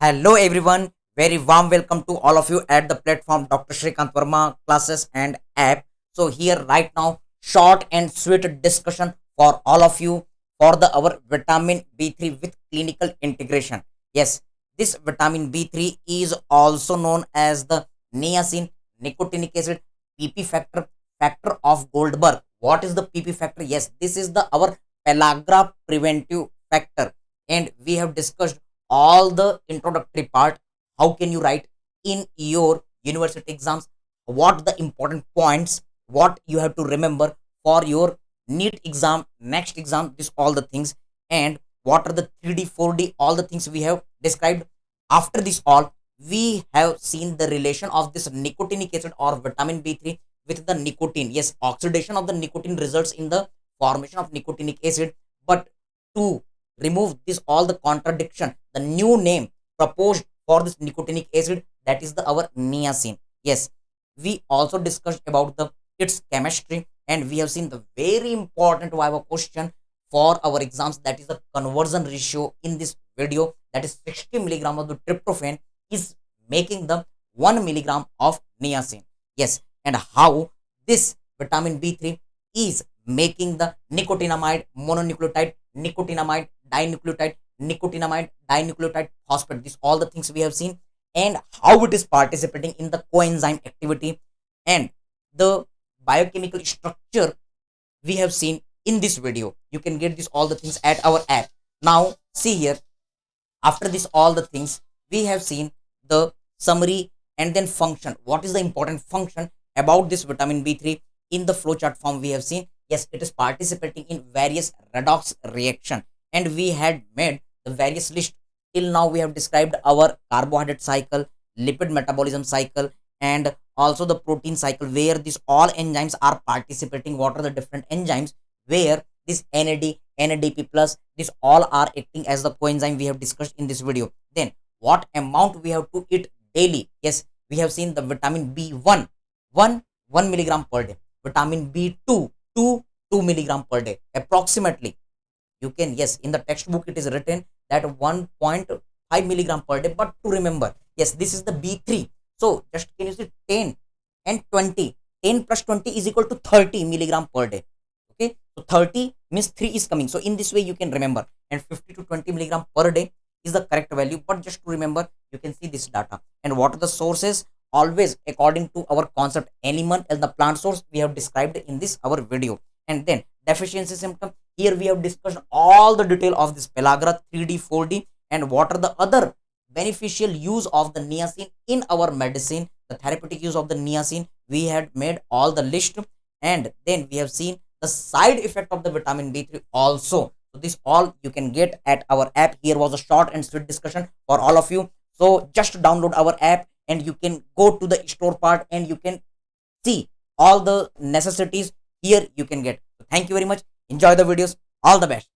Hello everyone, very warm welcome to all of you at the platform Dr. Shrikant Verma classes and app. So here right now, short and sweet discussion for all of you for the our vitamin B3 with clinical integration. Yes, this vitamin B3 is also known as the niacin, nicotinic acid, PP factor of Goldberg. What is the PP factor? Yes, this is the our pellagra preventive factor, and we have discussed all the introductory part. How can you write in your university exams, what the important points, what you have to remember for your NEET exam, next exam, this all the things, and what are the 3D 4D, all the things we have described. After this all, we have seen the relation of this nicotinic acid or vitamin B3 with the nicotine. Yes, oxidation of the nicotine results in the formation of nicotinic acid, but to remove this all the contradiction, the new name proposed for this nicotinic acid, that is the our niacin. Yes, we also discussed about the its chemistry, and we have seen the very important viva question for our exams, that is the conversion ratio in this video, that is 60 milligram of the tryptophan is making the 1 milligram of niacin. Yes, and how this vitamin B3 is making the nicotinamide mononucleotide, nicotinamide dinucleotide, nicotinamide dinucleotide phosphate. These all the things we have seen, and how it is participating in the coenzyme activity, and the biochemical structure we have seen in this video. You can get this all the things at our app. Now see here, after this all the things we have seen the summary and then function. What is the important function about this vitamin B3 in the flowchart form we have seen? Yes, it is participating in various redox reaction, and we had made the various list. Till now we have described our carbohydrate cycle, lipid metabolism cycle, and also the protein cycle, where these all enzymes are participating. What are the different enzymes where this NAD, NADP plus, this all are acting as the coenzyme we have discussed in this video. Then what amount we have to eat daily? Yes, we have seen the vitamin B1 1 milligram per day, vitamin B2 2 milligram per day approximately. You can, yes, in the textbook it is written that 1.5 milligram per day, but to remember, yes, this is the B3. So just can you see 10 and 20, 10 plus 20 is equal to 30 milligram per day. Okay, so 30 means 3 is coming, so in this way you can remember, and 50 to 20 milligram per day is the correct value. But just to remember, you can see this data, and what are the sources? Always according to our concept, animal and the plant source we have described in this our video. And then deficiency symptom, here we have discussed all the detail of this pellagra 3D 4D, and what are the other beneficial use of the niacin in our medicine, the therapeutic use of the niacin we had made all the list. And then we have seen the side effect of the vitamin B3 also. So this all you can get at our app. Here was a short and sweet discussion for all of you. So just download our app, and you can go to the store part, and you can see all the necessities here you can get. So thank you very much. Enjoy the videos. All the best.